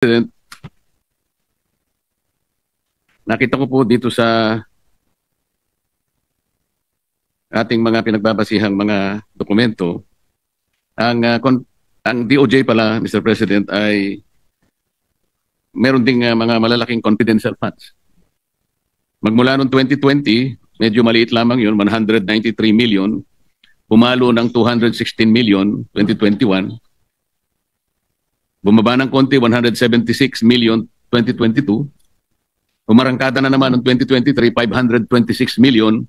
President, nakita ko po dito sa ating mga pinagbabasihang mga dokumento, ang DOJ pala, Mr. President, ay meron ding mga malalaking confidential funds. Magmula noong 2020, medyo maliit lamang yun, 193 million, pumalo ng 216 million, 2021, bumaba ng konti, 176 million, 2022. Umarangkada na naman ng 2023, 526 million.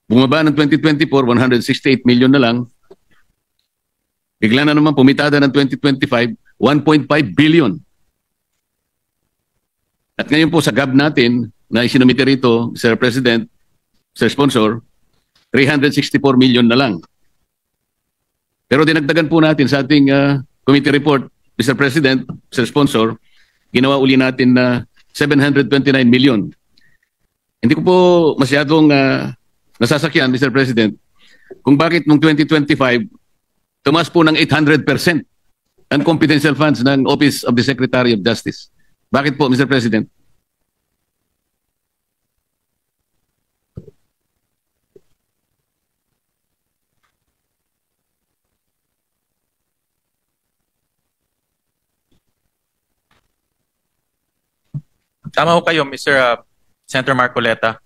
Bumaba ng 2024, 168 million na lang. Bigla na naman pumitada ng 2025, 1.5 billion. At ngayon po sa GAB natin, na isinumite rito, Mr. President, Mr. Sponsor, 364 million na lang. Pero dinagdagan po natin sa ating committee report, Mr. President, Mr. Sponsor, ginawa uli natin na 729 million. Hindi ko po masyadong nasasakyan, Mr. President, kung bakit noong 2025, tumaas po ng 800% ang confidential funds ng Office of the Secretary of Justice. Bakit po, Mr. President? Tama ho kayo, Mr. Senator Marcoleta.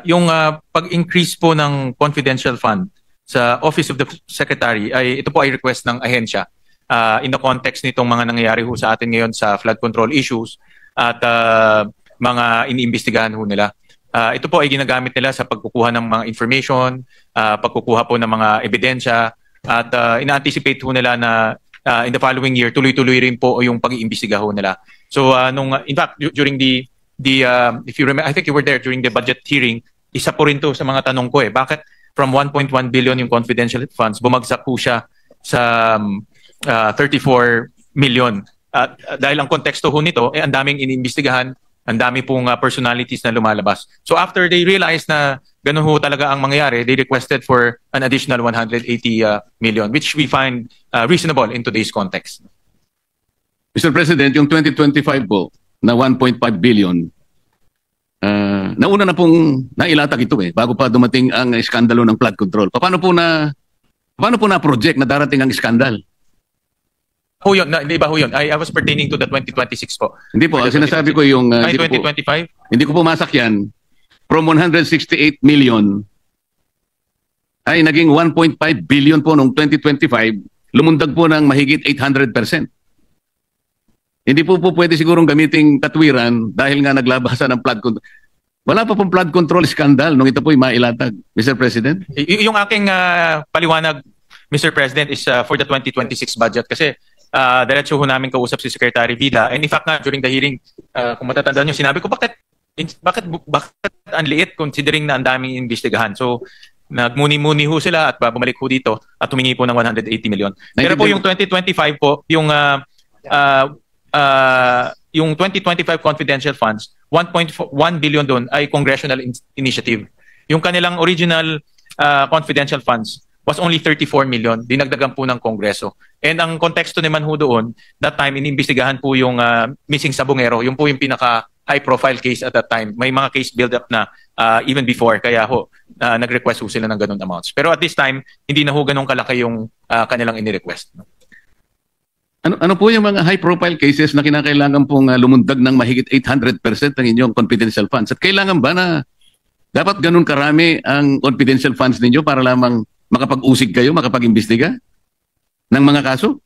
Yung pag-increase po ng confidential fund sa Office of the Secretary, ito po ay request ng ahensya in the context nitong mga nangyayari ho sa atin ngayon sa flood control issues at mga iniimbestigahan ho nila. Ito po ay ginagamit nila sa pagkukuha ng mga information, pagkukuha po ng mga ebidensya at ina-anticipate ho nila na in the following year, tuloy-tuloy rin po yung pag-iimbestiga ho nila. So in fact during the if you remember, I think you were there during the budget hearing, isa po rin to sa mga tanong ko bakit from 1.1 billion yung confidential funds bumagsak po siya sa 34 million. Dahil ang konteksto ho nito ang daming iniimbestigahan, ang dami pong personalities na lumalabas. So after they realized na ganun ho talaga ang mangyayari, they requested for an additional 180 million, which we find reasonable in today's context. Mr. President, yung 2025 po na 1.5 billion, nauna na pong nailatag ito bago pa dumating ang iskandalo ng flood control. Paano po na project na darating ang iskandal? Ho yun, di ba ho yun? I was pertaining to the 2026 po. Hindi po, ang sinasabi ko yung... 2025? Hindi ko po masakyan. From 168 million ay naging 1.5 billion po noong 2025, lumundag po ng mahigit 800%. Hindi po pwede sigurong gamiting katwiran dahil nga naglabasan ng flood control. Wala pa pong flood control scandal nung ito po'y mailatag, Mr. President. Yung aking paliwanag, Mr. President, is for the 2026 budget kasi diretso ho namin kausap si Secretary Vida. And in fact nga, during the hearing, kung matatandaan nyo, sinabi ko, bakit ang liit considering na ang daming investigahan? So, nagmuni-muni ho sila at bumalik ho dito at humingi po ng 180 million. Pero po yung 2025 po, yung 2025 confidential funds, 1.1 billion doon ay congressional initiative. Yung kanilang original confidential funds was only 34 million. Dinagdagan po ng Kongreso. And ang konteksto naman ho doon, that time, inimbestigahan po yung missing Sabongero. Yung po yung pinaka high-profile case at that time. May mga case build-up na even before. Kaya ho, nag-request ho sila ng ganun amounts. Pero at this time, hindi na ho ganun kalaki yung kanilang ini-request. Ano po yung mga high-profile cases na kinakailangan pong lumundag ng mahigit 800% ng inyong confidential funds? At kailangan ba na dapat ganun karami ang confidential funds ninyo para lamang makapag-usig kayo, makapag-imbestiga ng mga kaso?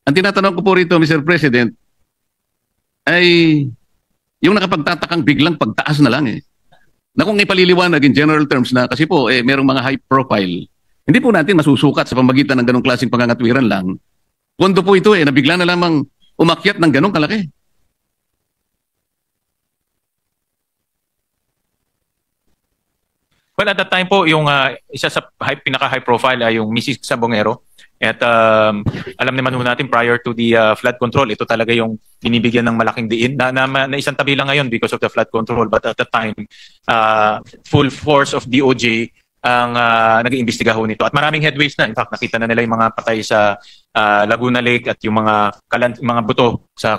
Ang tinatanong ko po rito, Mr. President, ay yung nakapagtatakang biglang pagtaas na lang na kung ipaliliwanag in general terms na kasi po merong mga high-profile, hindi po natin masusukat sa pamagitan ng ganong klaseng pangangatwiran lang. Pondo po ito na bigla na lamang umakyat ng ganong kalaki. Well, at that time po, yung isa sa pinaka-high profile ay yung Mrs. Sabongero. At alam naman ho natin prior to the flood control, ito talaga yung binibigyan ng malaking diin na isang tabi lang ngayon because of the flood control. But at that time, full force of DOJ ang nag-iimbestiga ho nito. At maraming headways na. In fact, nakita na nila yung mga patay sa Laguna Lake at yung mga buto sa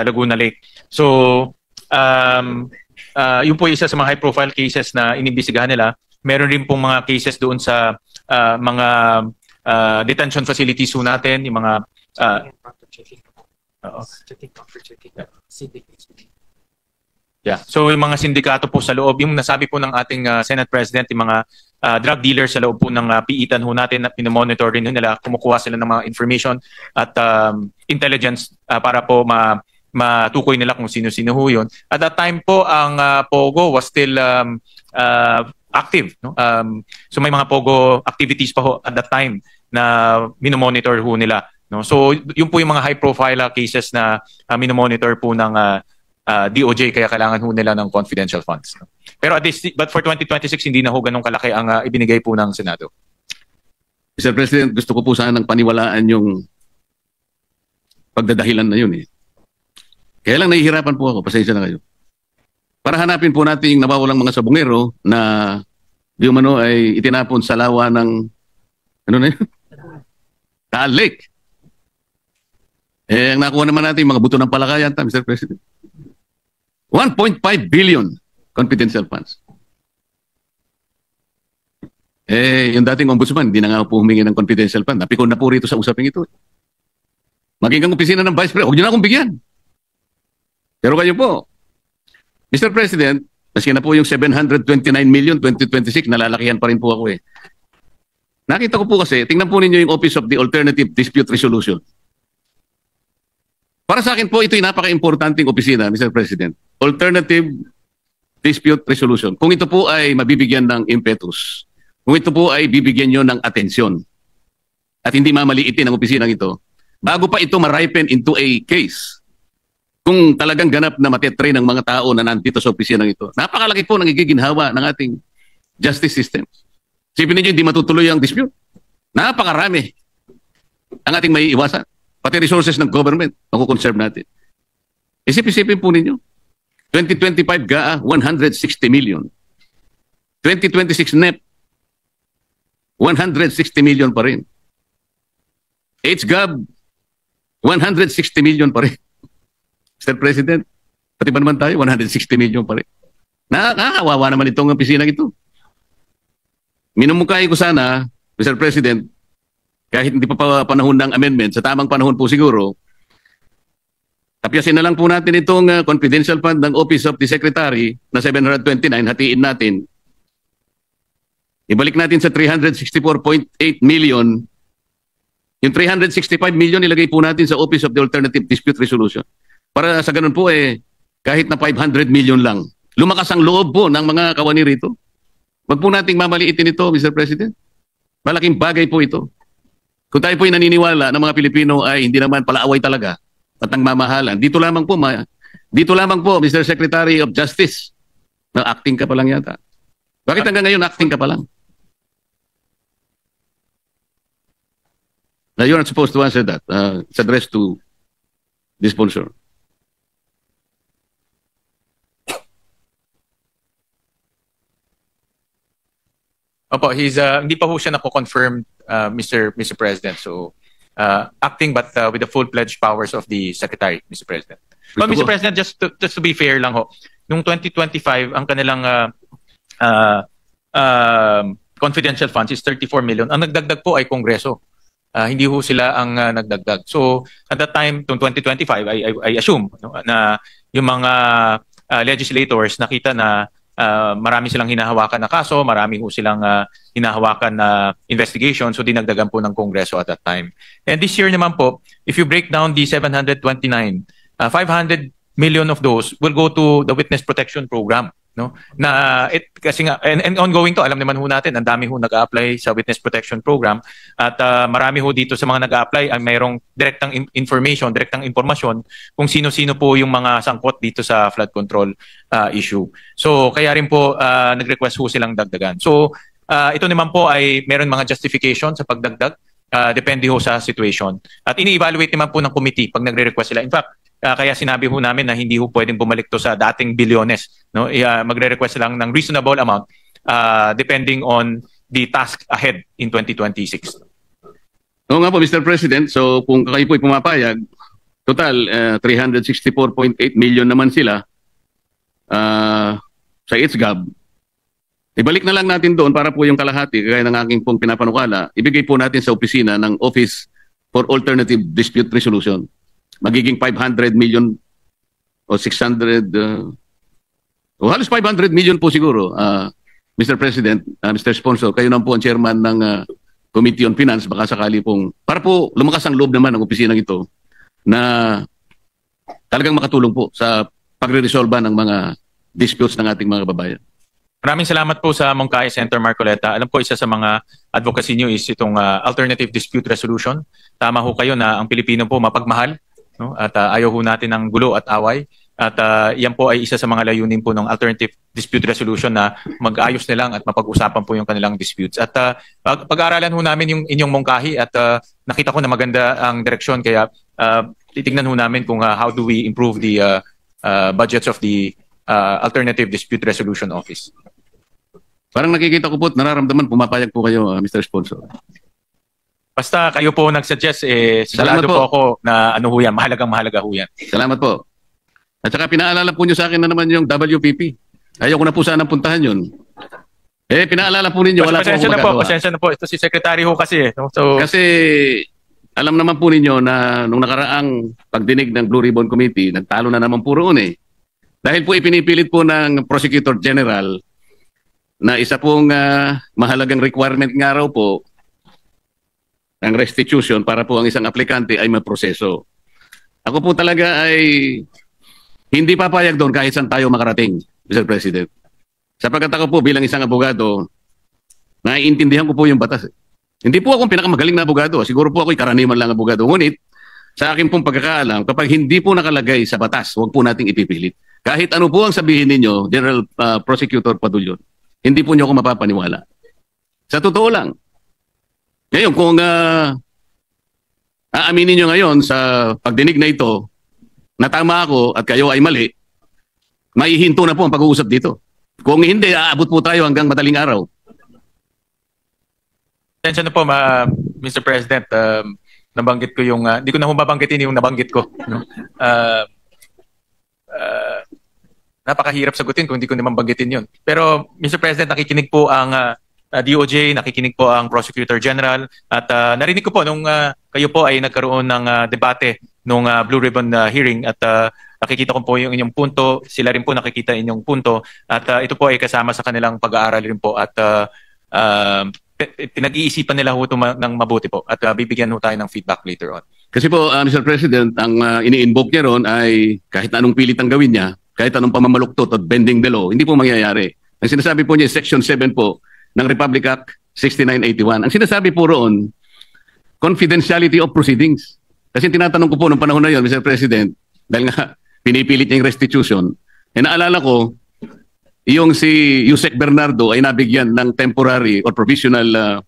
Laguna Lake. So, yun po isa sa mga high-profile cases na inimbestigahan nila. Meron rin pong mga cases doon sa mga detention facilities ho natin, yung mga yeah. So yung mga sindikato po sa loob, yung nasabi po ng ating Senate President, yung mga drug dealers sa loob po ng piitan ho natin na pinomonitor rin nila, kumukuha sila ng mga information at intelligence para po matukoy nila kung sino-sino ho yun. At that time po, ang POGO was still active. No? So may mga POGO activities pa ho at that time na minomonitor ho nila. No? So yun po yung mga high-profile cases na minomonitor po ng DOJ, kaya kailangan ho nila ng confidential funds. No? Pero but for 2026, hindi na ho ganun kalaki ang ibinigay po ng Senado. Mr. President, gusto ko po sanang paniwalaan yung pagdadahilan na yun eh. Kaya lang nahihirapan po ako, pasensya na kayo. Para hanapin po natin yung nawawalang mga sabungero na di umano ay itinapon sa lawa ng ano na yun? Taal Lake. Ang nakuha naman natin yung mga buto ng palakayan, Mr. President. 1.5 billion confidential funds. Yung dating ombudsman, hindi na nga po humingi ng confidential fund. Napikon na po rito sa usaping ito. Maging ang opisina ng Vice President, huwag nyo na akong bigyan. Pero kayo po, Mr. President, maski na po yung 729 million 2026, nalalakihan pa rin po ako eh. Nakita ko po kasi, tingnan po ninyo yung Office of the Alternative Dispute Resolution. Para sa akin po, ito yung napaka-importanting opisina, Mr. President. Alternative Dispute Resolution. Kung ito po ay mabibigyan ng impetus, kung ito po ay bibigyan nyo ng atensyon, at hindi mamaliitin ang opisinang ito, bago pa ito ma-ripen into a case, kung talagang ganap na matetrain ng mga tao na nandito sa opisinang ito, napakalaki po ng igiginhawa ng ating justice system. Sipin ninyo, hindi matutuloy ang dispute. Napakarami ang ating may iwasan. Pati resources ng government, makukonserve natin. Isip-isipin po ninyo, 2025 GAA, 160 million. 2026 NEP, 160 million pa rin. HGAB, 160 million pa rin. Mr. President, pati ba naman tayo, 160 million pa rin. Nakakawawa naman itong opisinang ito. Minumukay ko sana, Mr. President, kahit hindi pa panahon ng amendment, sa tamang panahon po siguro, tapyasin na lang po natin itong confidential fund ng Office of the Secretary na 729, hatiin natin. Ibalik natin sa 364.8 million. Yung 365 million ilagay po natin sa Office of the Alternative Dispute Resolution. Para sa ganun po kahit na 500 million lang. Lumakas ang loob po ng mga kawani rito. Wag po nating mamaliitin ito, Mr. President. Malaking bagay po ito. Kung tayo po ay naniniwala ng mga Pilipino ay hindi naman palaaway talaga at nangmamahalan. Dito lamang po, Mr. Secretary of Justice, na acting ka pa lang yata. Bakit hanggang ngayon acting ka pa lang? Now, you're not supposed to answer that. It's addressed to the sponsor. Opo, hindi pa ho siya nako-confirm, Mr. President. So, acting but with the full-fledged powers of the Secretary, Mr. President. But Mr. President, just to be fair lang ho, nung 2025, ang kanilang confidential funds is 34 million. Ang nagdagdag po ay Kongreso. Hindi ho sila ang nagdagdag. So, at that time, nung 2025, I assume na yung mga legislators nakita na marami silang hinahawakan na kaso, marami ho silang hinahawakan na investigation, so dinagdagan po ng Kongreso at that time. And this year naman po, if you break down the 729, 500 million of those will go to the Witness Protection Program. No? Na kasi nga and ongoing to, alam naman ho natin, ang dami ho nag-a-apply sa Witness Protection Program at marami ho dito sa mga nag-a-apply ay mayroong direktang information, direktang impormasyon kung sino-sino po yung mga sangkot dito sa flood control issue. So kaya rin po nag-request ho silang dagdagan. So ito naman po ay meron mga justification sa pagdagdag, depende ho sa situation. At ini-evaluate naman po ng committee pag nagre-request sila. In fact, kaya sinabi ho namin na hindi ho pwedeng bumalik to sa dating bilyones. No? Magre-request lang ng reasonable amount depending on the task ahead in 2026. Oo nga po, Mr. President. So kung kayo po'y pumapayag, total 364.8 million naman sila sa ITSGAB. Ibalik na lang natin doon para po yung kalahati, kagaya ng aking pong pinapanukala, ibigay po natin sa opisina ng Office for Alternative Dispute Resolution. Magiging 500 million o 600, o halos 500 million po siguro, Mr. President, Mr. Sponsor, kayo naman po ang chairman ng Committee on Finance, baka sakali pong, para po lumakas ang loob naman ng opisinang ito na talagang makatulong po sa pagre-resolve ng mga disputes ng ating mga babayan. Maraming salamat po sa Mongkay, Senator Marcoleta. Alam ko isa sa mga advocacy niyo is itong alternative dispute resolution. Tama ho kayo na ang Pilipino po mapagmahal, no? At ayaw ho natin ng gulo at away. At yan po ay isa sa mga layunin po ng alternative dispute resolution na mag-ayos na lang at mapag-usapan po yung kanilang disputes. At pag-aaralan ho namin yung inyong mungkahi at nakita ko na maganda ang direksyon kaya titignan ho namin kung how do we improve the budgets of the Alternative Dispute Resolution Office. Parang nakikita ko po at nararamdaman, pumapayag po kayo, Mr. Sponsor. Basta kayo po nag-suggest, sigurado po ako na ano ho yan, mahalaga ho yan. Salamat po. At saka pinaalala po nyo sa akin na naman yung WPP. Ayaw ko na po sanang puntahan yun. Pinaalala po ninyo, wala po akong magagawa. Pasensya na po. Ito si Secretary ho kasi. No? So, kasi alam naman po ninyo na nung nakaraang pagdinig ng Blue Ribbon Committee, nagtalo na naman po roon eh. Dahil po ipinipilit po ng Prosecutor General na isa pong mahalagang requirement nga raw po ng restitution para po ang isang aplikante ay maproseso. Ako po talaga ay hindi papayag doon kahit saan tayo makarating, Mr. President. Sapagkat ako po bilang isang abogado, naiintindihan ko po yung batas. Hindi po akong pinakamagaling na abogado. Siguro po ako'y karaniwan lang abogado. Ngunit sa akin pong pagkakaalam, kapag hindi po nakalagay sa batas, huwag po nating ipipilit. Kahit ano po ang sabihin ninyo, General Prosecutor Padulyon, hindi po niyo ako mapapaniwala. Sa totoo lang. Ngayon, kung aaminin niyo ngayon sa pagdinig na ito, na tama ako at kayo ay mali, maihinto na po ang pag-uusap dito. Kung hindi, aabot po tayo hanggang madaling araw. Attention na po, Mr. President. Nabanggit ko yung, hindi ko na mababanggitin yung nabanggit ko. No? Napakahirap sagutin kung hindi ko naman banggitin yun. Pero Mr. President, nakikinig po ang DOJ, nakikinig po ang Prosecutor General at narinig ko po nung kayo po ay nagkaroon ng debate nung Blue Ribbon hearing at nakikita ko po yung inyong punto, sila rin po nakikita inyong punto at ito po ay kasama sa kanilang pag-aaral rin po at pinag-iisipan nila ho ito ng mabuti po at bibigyan ho tayo ng feedback later on. Kasi po, Mr. President, ang ini-invoke niya ron ay kahit anong pilit ang gawin niya, kahit anong pamamaluktot at bending the law, hindi po mangyayari. Ang sinasabi po niya, Section 7 po ng Republic Act 6981. Ang sinasabi po roon, confidentiality of proceedings. Kasi tinatanong ko po nung panahon na yon, Mr. President, dahil nga pinipilit niya yung restitution, naalala ko, yung si Yusek Bernardo ay nabigyan ng temporary or provisional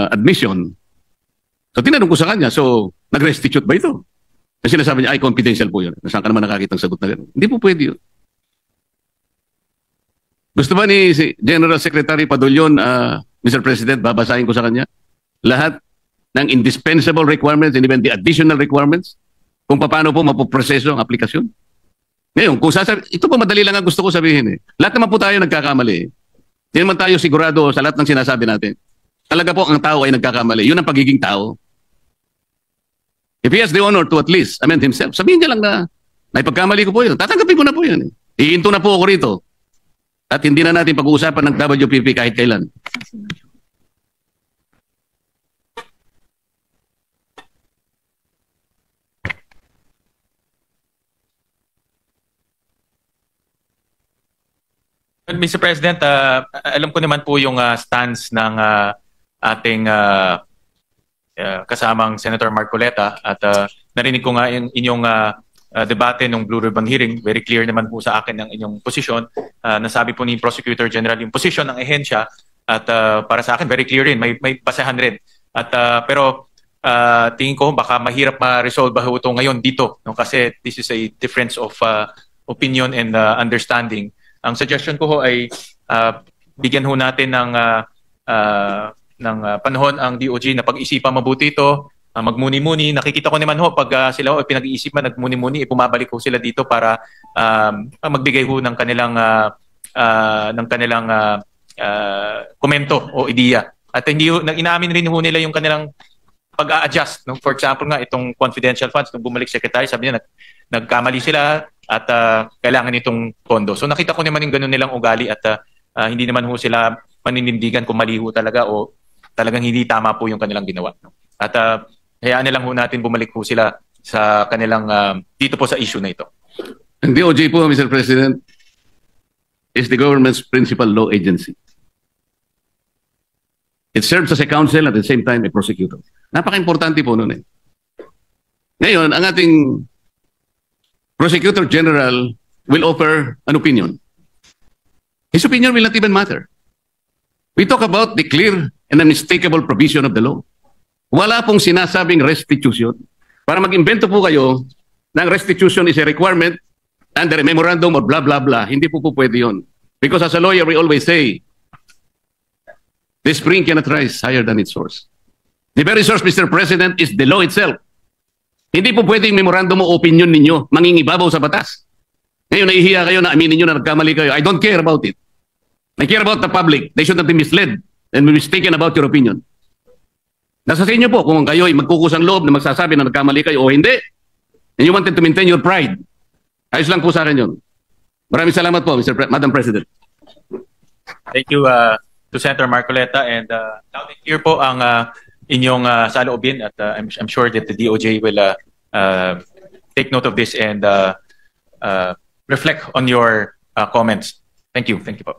admission. So tinanong ko sa kanya, so nag-restitute ba ito? Kasi sinasabi niya, ay confidential po yun. Saan ka naman nakakita ng sagot na gano'n? Hindi po pwede yun. Gusto ba ni General Secretary Padulyon, Mr. President, babasahin ko sa kanya, lahat ng indispensable requirements and even the additional requirements kung paano po mapoproseso ang aplikasyon? Ngayon, kung ito po madali lang ang gusto ko sabihin eh. Lahat naman po tayo nagkakamali. Hindi naman tayo sigurado sa lahat ng sinasabi natin. Talaga po ang tao ay nagkakamali. Yun ang pagiging tao. If he has the honor to at least amend himself, sabihin niya lang na naipagkamali ko po yun. Tatanggapin ko na po yun. Ihinto na po ako rito. At hindi na natin pag-uusapan ng WPP kahit kailan. Mr. President, alam ko naman po yung stance ng ating kasamang Senator Marcoleta at narinig ko nga yung inyong debate ng Blue Ribbon hearing. Very clear naman po sa akin ang inyong posisyon. Nasabi po ni Prosecutor General yung posisyon ng ehensya at para sa akin very clear rin. May basehan rin. At pero tingin ko baka mahirap ma-resolve ba ito ngayon dito, no? Kasi this is a difference of opinion and understanding. Ang suggestion ko ho ay bigyan ho natin ng panahon ang DOJ na pag-isipan mabuti ito, magmuni-muni. Nakikita ko naman ho, pag sila ho ay pinag-iisipan, nagmuni-muni, pumabalik ho sila dito para magbigay ho ng kanilang komento o ideya. At hindi ho, inaamin rin ho nila yung kanilang pag-a-adjust. No? For example nga, itong confidential funds, nung bumalik secretary, sabi niya, nagkamali sila at kailangan itong pondo. So nakita ko naman yung ganun nilang ugali at hindi naman ho sila maninindigan kung mali ho talaga o talagang hindi tama po yung kanilang ginawa. No? At hayaan na lang ho natin bumalik ho sila sa kanilang dito po sa issue na ito. Ang DOJ po, Mr. President, is the government's principal law agency. It serves as a counsel at the same time a prosecutor. Napaka-importante po nun eh. Ngayon, ang ating Prosecutor General will offer an opinion. His opinion will not even matter. We talk about the clear and unmistakable provision of the law. Wala pong sinasabing restitution. Para mag-invento po kayo ng restitution is a requirement under a memorandum or blah, blah, blah. Hindi po pwede yun. Because as a lawyer, we always say, the spring cannot rise higher than its source. The very source, Mr. President, is the law itself. Hindi po pwedeng memorandum o opinion ninyo mangingibabaw sa batas. Ngayon, nahihiya kayo na aminin nyo na nagkamali kayo. I don't care about it. I care about the public. They should not be misled and be mistaken about your opinion. Nasa sa inyo po kung kayo ay magkukusang loob na magsasabi na nagkamali kayo o hindi. And you wanted to maintain your pride. Ayos lang po sa akin yun. Maraming salamat po, Madam President. Thank you to Senator Marcoleta, and loud and clear po ang inyong saloobin at I'm sure that the DOJ will take note of this and reflect on your comments. Thank you po.